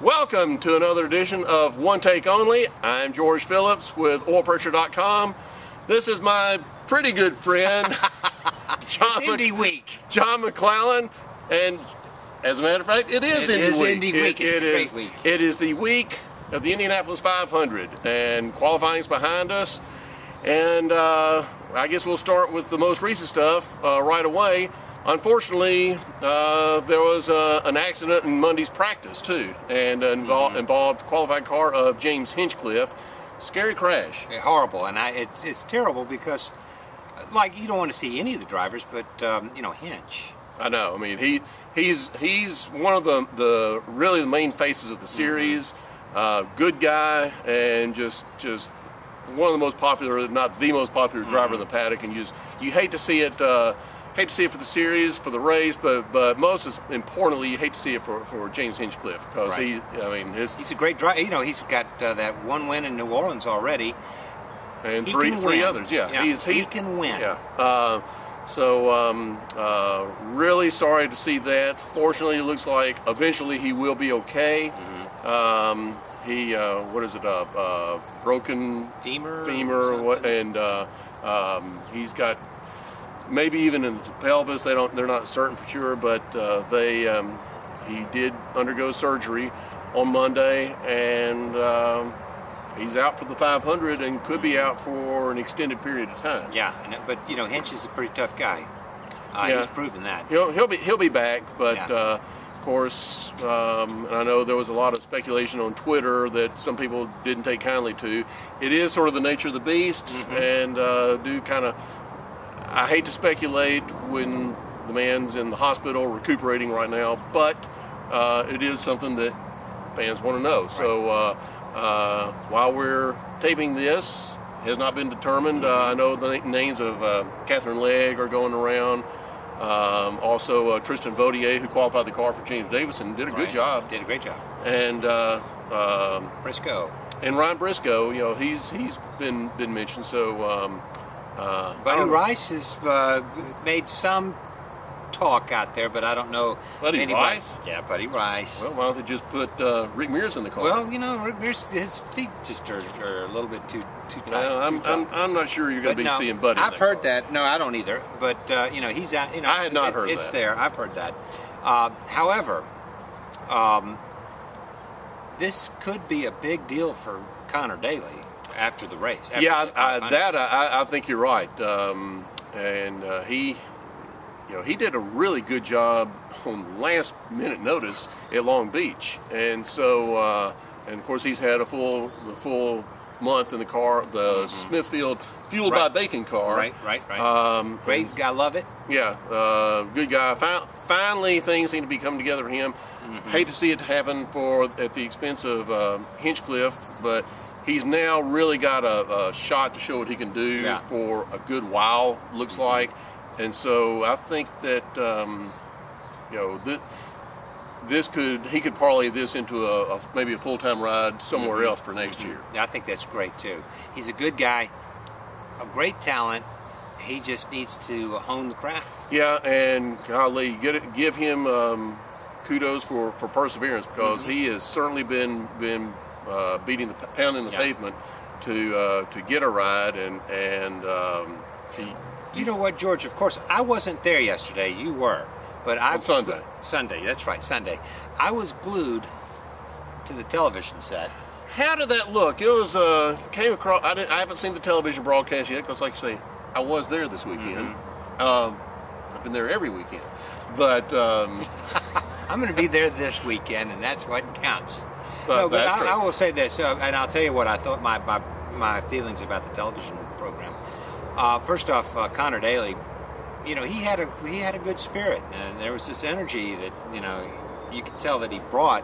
Welcome to another edition of One Take Only. I'm George Phillips with OilPressure.com. This is my pretty good friend, It's Indy Week. John McClellan. And as a matter of fact, it is Indy Week. It's a great week. It is the week of the Indianapolis 500, and qualifying's behind us. And I guess we'll start with the most recent stuff right away. Unfortunately, there was an accident in Monday's practice too, and involved qualified car of James Hinchcliffe. Scary crash. Yeah, horrible, and it's terrible because, like, you don't want to see any of the drivers, but you know, Hinch. I know. I mean, he's one of the really the main faces of the series. Good guy, and just one of the most popular, if not the most popular driver in the paddock. And you hate to see it. Hate to see it for the series, for the race, but most importantly, you hate to see it for James Hinchcliffe, because he's a great driver. You know, he's got that one win in New Orleans already, and three others. Yeah, he can win. Yeah. Really sorry to see that. Fortunately, it looks like eventually he will be okay. Broken femur, and he's got. Maybe even in the pelvis, they're not certain for sure, but he did undergo surgery on Monday, and he's out for the 500 and could be out for an extended period of time. Yeah, but you know, Hinch is a pretty tough guy. He's proven that. He'll be back, but of course, I know there was a lot of speculation on Twitter that some people didn't take kindly to. It is sort of the nature of the beast, and do kind of. I hate to speculate when the man's in the hospital recuperating right now, but it is something that fans want to know. Right. So while we're taping this, it has not been determined. I know the names of Catherine Legg are going around. Also Tristan Vautier, who qualified the car for James Davison, did a good job. Did a great job. And Briscoe. And Ryan Briscoe, you know, he's been mentioned. So. Buddy Rice has made some talk out there, but I don't know. Buddy Rice? Yeah, Buddy Rice. Well, why don't they just put Rick Mears in the car? Well, you know, Rick Mears, his feet just are a little bit too tight. Well, I'm not sure you're going to be seeing Buddy. I've heard that. No, I don't either. But you know, he's out. You know, I had not heard that. It's there. I've heard that. However, this could be a big deal for Connor Daly. After the race. I think you're right. He did a really good job on last minute notice at Long Beach, and so and of course he's had the full month in the car, the Smithfield fueled by bacon car. Right. Great guy, love it. Yeah, good guy. Finally, things seem to be coming together for him. Hate to see it happen at the expense of Hinchcliffe, but. He's now really got a shot to show what he can do for a good while, looks like. And so I think that, he could parlay this into maybe a full-time ride somewhere else for next year. I think that's great, too. He's a good guy, a great talent. He just needs to hone the craft. Yeah, and golly, give him kudos for perseverance, because he has certainly been pounding the pavement to get a ride, and you know what, George? Of course, I wasn't there yesterday. You were, but on Sunday. Sunday, that's right, Sunday. I was glued to the television set. How did that look? It was came across. I haven't seen the television broadcast yet, because, like I say, I was there this weekend. I've been there every weekend, but I'm going to be there this weekend, and that's what counts. But I will say this, and I'll tell you what I thought, my feelings about the television program. First off, Connor Daly, you know, he had a good spirit, and there was this energy that, you know, you could tell that he brought,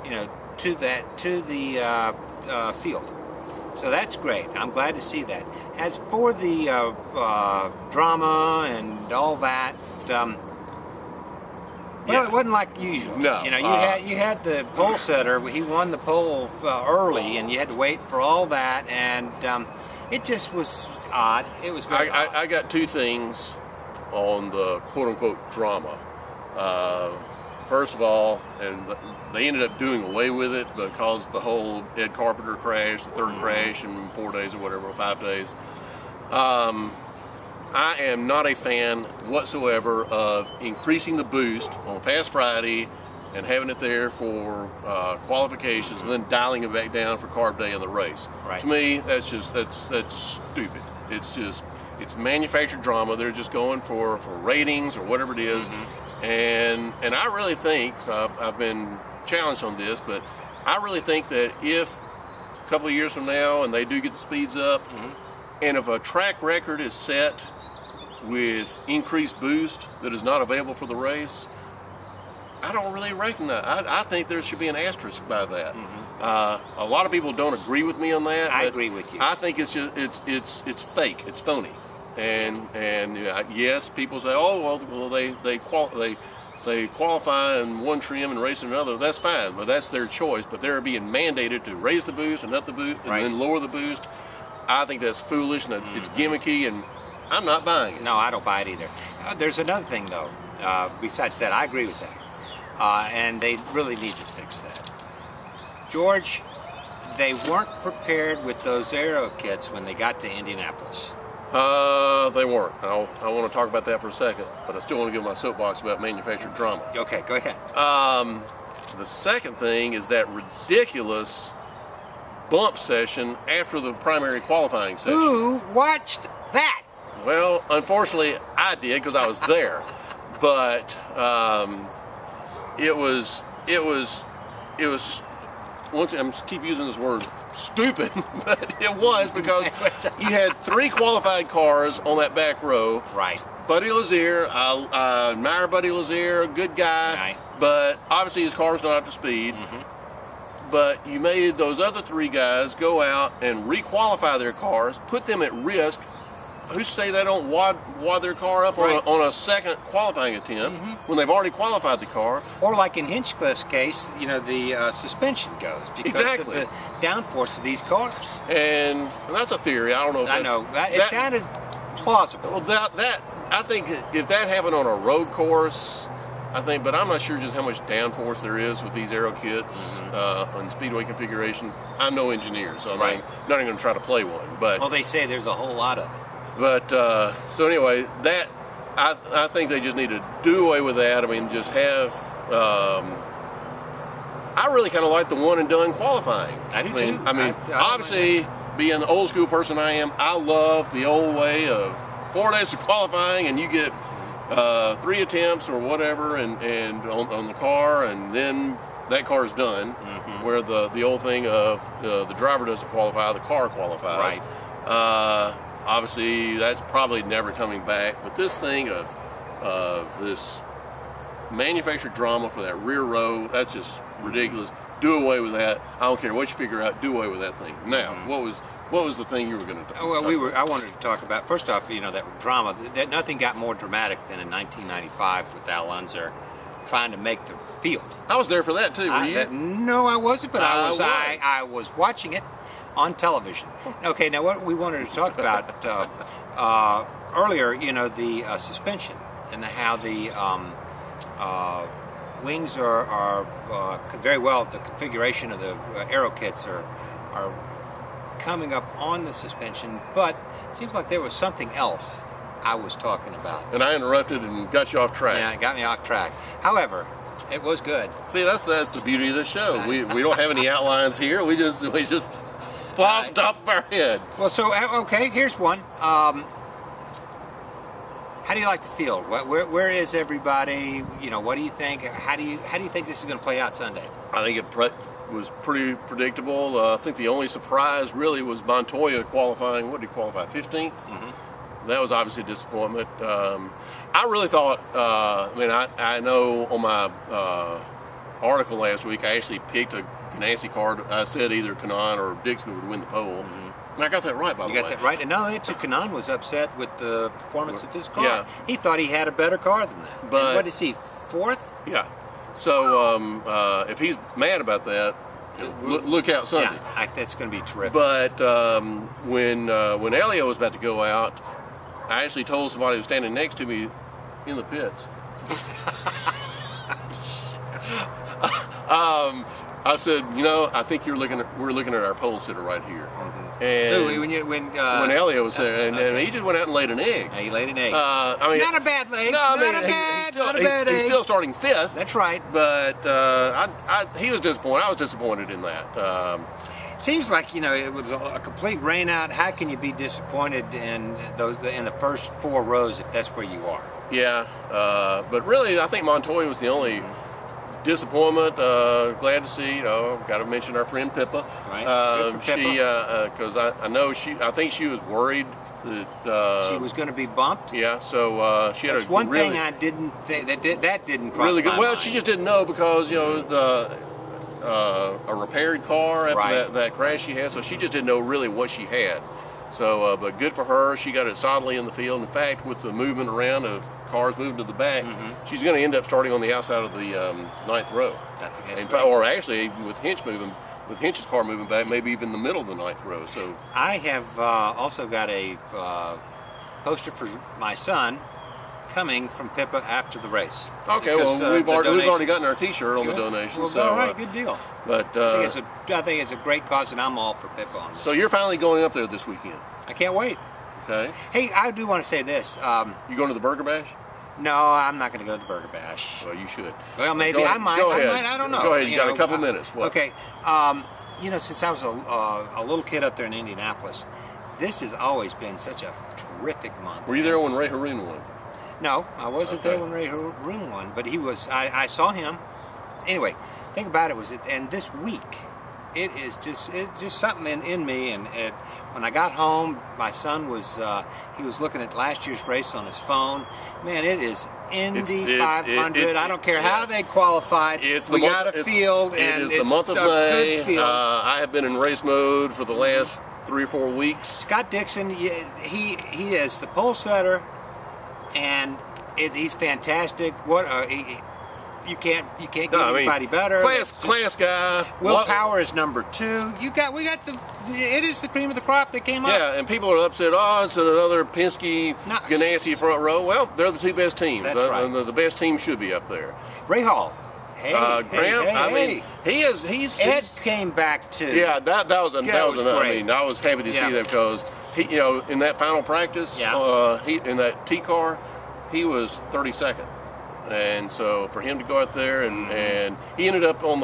you know, to the field. So that's great. I'm glad to see that. As for the drama and all that. Well, it wasn't like usual. No. You know, you had the pole setter. He won the pole early, and you had to wait for all that, and it just was odd. It was very odd. I got two things on the quote-unquote drama. first of all, and they ended up doing away with it because the whole Ed Carpenter crash, the third crash in 4 days or whatever, 5 days. I am not a fan whatsoever of increasing the boost on Fast Friday and having it there for qualifications and then dialing it back down for Carb Day in the race. Right. To me, that's stupid. It's manufactured drama. They're just going for ratings or whatever it is. And I really think, I've been challenged on this, but I really think that if a couple of years from now and they do get the speeds up, and if a track record is set with increased boost that is not available for the race, I don't really recognize. I think there should be an asterisk by that. A lot of people don't agree with me on that. I agree with you. I think it's just it's fake. It's phony. And yes, people say, oh well they qualify in one trim and race in another. That's fine, but that's their choice. But they're being mandated to raise the boost and up the boost and then lower the boost. I think that's foolish and it's gimmicky, and I'm not buying it. No, I don't buy it either. There's another thing though. Besides that, I agree with that, and they really need to fix that. George, they weren't prepared with those aero kits when they got to Indianapolis. They weren't. I want to talk about that for a second, but I still want to give my soapbox about manufactured drama. Okay, go ahead. The second thing is that ridiculous bump session after the primary qualifying session. Who watched that? Well, unfortunately, I did because I was there, but it was. Once I'm keep using this word, stupid, but it was because you had 3 qualified cars on that back row. Right. Buddy Lazier, I admire Buddy Lazier, good guy, Right. but obviously his car's not up to speed. But you made those other 3 guys go out and requalify their cars, put them at risk. Who say they don't wad their car up on a second qualifying attempt when they've already qualified the car? Or like in Hinchcliffe's case, you know, the suspension goes because of the downforce of these cars. And that's a theory. I don't know if I know. It sounded plausible. Well, that I think if that happened on a road course, but I'm not sure just how much downforce there is with these aero kits on speedway configuration. I'm no engineer, so I'm not even going to try to play one. But well, they say there's a whole lot of it. But so anyway, that I think they just need to do away with that. I mean, just have. I really kind of like the one and done qualifying. I do too. I mean, obviously, being the old school person I am, I love the old way of 4 days of qualifying, and you get 3 attempts or whatever, and on the car, and then that car's done. Where the old thing of the driver doesn't qualify, the car qualifies. Right. Obviously, that's probably never coming back. But this thing of this manufactured drama for that rear row, that's just ridiculous. Do away with that. I don't care what you figure out. Do away with that thing. Now, what was the thing you were going to talk about? Well, I wanted to talk about, first off, you know, that drama. That nothing got more dramatic than in 1995 with Al Unser trying to make the field. I was there for that too. Were you? No, I wasn't, but I was watching it on television. Okay, now what we wanted to talk about earlier, you know, the suspension and how the wings are very well, the configuration of the aero kits are coming up on the suspension, but it seems like there was something else I was talking about. And I interrupted and got you off track. Yeah, it got me off track. However, it was good. See, that's the beauty of the show. We don't have any outlines here. We just fly off the top of our head. Well, so okay, here's one. How do you like the field? Where is everybody? You know, what do you think? How do you think this is going to play out Sunday? I think it was pretty predictable. I think the only surprise really was Montoya qualifying. What did he qualify? 15th. That was obviously a disappointment. I really thought. I know on my article last week, I actually picked a Ganassi car. I said either Kanaan or Dixon would win the pole. And I got that right, by the way. You got that right. And not only that, Kanaan was upset with the performance of his car. Yeah. He thought he had a better car than that. But and what is he, 4th? Yeah. So if he's mad about that, look out Sunday. Yeah, that's going to be terrific. But when Elio was about to go out, I actually told somebody who was standing next to me in the pits. I said, you know, I think we're looking at our pole sitter right here. And when Elliot was there, and he just went out and laid an egg. Yeah, he laid an egg. I mean, not a bad leg. No, I mean, he's still starting 5th. That's right. But he was disappointed. I was disappointed in that. Seems like, you know, it was a complete rain out. How can you be disappointed in the first 4 rows if that's where you are? Yeah, but really, I think Montoya was the only disappointment. Glad to see. You know, got to mention our friend Pippa. Right. She, because I think she was worried that she was going to be bumped. Yeah, so she had That's one thing I didn't think that didn't cross really good. My well, mind. she just didn't know because you know a repaired car after that crash she had, so she just didn't know really what she had. So, but good for her. She got it solidly in the field. In fact, with the movement around of cars moving to the back, she's going to end up starting on the outside of the 9th row. Or actually, with Hinch's car moving back, maybe even the middle of the 9th row. So I have also got a poster for my son coming from Pippa after the race. Okay, because, well, we've already gotten our T-shirt on the donation. Well, so, all right, good deal. But I think it's a great cause, and I'm all for Pippa on this. So you're finally going up there this weekend. I can't wait. Okay. Hey, I do want to say this. You going to the Burger Bash? No, I'm not going to go to the Burger Bash. Well, you should. Well, maybe I might. I don't know. Go ahead. You got a couple minutes. What? Okay. You know, since I was a little kid up there in Indianapolis, this has always been such a terrific month. Were you there when Ray Haroon won? No, I wasn't there when Ray Haroon won, but he was. I saw him. Anyway, think about it. And this week, it's just something in me. And when I got home, my son was he was looking at last year's race on his phone. Man, it is Indy 500. I don't care how they qualified. We got a field, and it's the month of May. I have been in race mode for the last 3 or 4 weeks. Scott Dixon, he is the pole setter. And he's fantastic. You can't get anybody better. Class guy. Will Power is number 2. It is the cream of the crop that came up. Yeah, and people are upset. Oh, it's another Penske Ganassi front row. Well, they're the 2 best teams. That's right. The best team should be up there. Ray Hall. Hey, Graham. He's Ed came back too. Yeah, that was great. I mean, I was happy to see that because he, you know, in that final practice, in that T car, he was 32nd, and so for him to go out there and he ended up on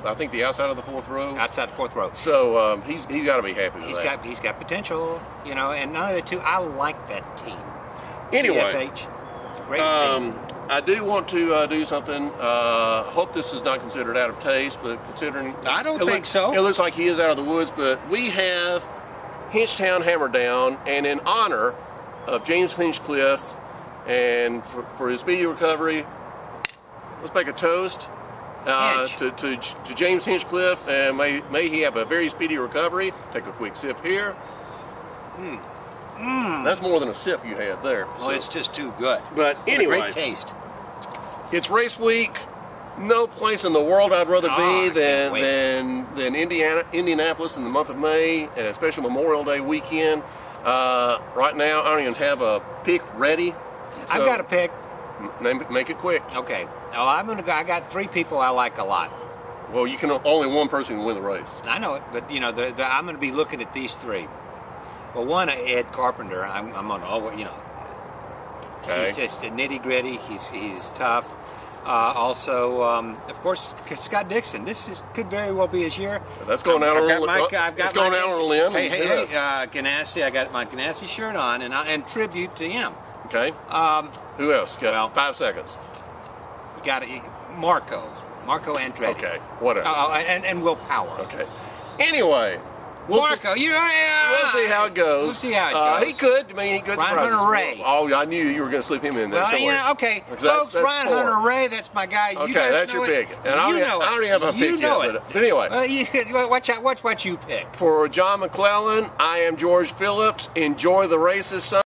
I think the outside of the 4th row. Outside the 4th row. So he's got to be happy with that. He's got potential, you know, and none of the two. I like that team. Anyway, CFH, great team. I do want to do something. Hope this is not considered out of taste, but considering I don't think so. It looks like he is out of the woods, but we have Hinchtown Hammer Down, and in honor of James Hinchcliffe and for his speedy recovery, let's make a toast to James Hinchcliffe, and may he have a very speedy recovery. Take a quick sip here. That's more than a sip you had there. Well, it's just too good. But anyway, great taste. It's race week. No place in the world I'd rather be than Indianapolis in the month of May, and especially Memorial Day weekend. Right now, I don't even have a pick ready. So I've got a pick. Make it quick. Okay. Well, I got 3 people I like a lot. Well, you can only one person can win the race. I know it, but you know, I'm going to be looking at these 3. Well, one, Ed Carpenter. I'm on all. You know, he's just a nitty gritty. He's tough. Also, of course, Scott Dixon. Could very well be his year. That's going out on a limb. It's going out on a limb. Hey, Ganassi. I got my Ganassi shirt on, and tribute to him. Okay. Who else? Got 5 seconds. You got Marco Andretti. Okay. Whatever. And Will Power. Okay. Anyway. Marco, we'll see how it goes. We'll see how it goes. He could. I mean, he could. Ryan Hunter-Reay. Oh, I knew you were going to slip him in there somewhere. You know, okay, folks, Ryan Hunter-Reay, that's my guy. Okay, that's your pick. And I already have a pick yet. But anyway. Watch what you pick. For John McClellan, I am George Phillips. Enjoy the races, son.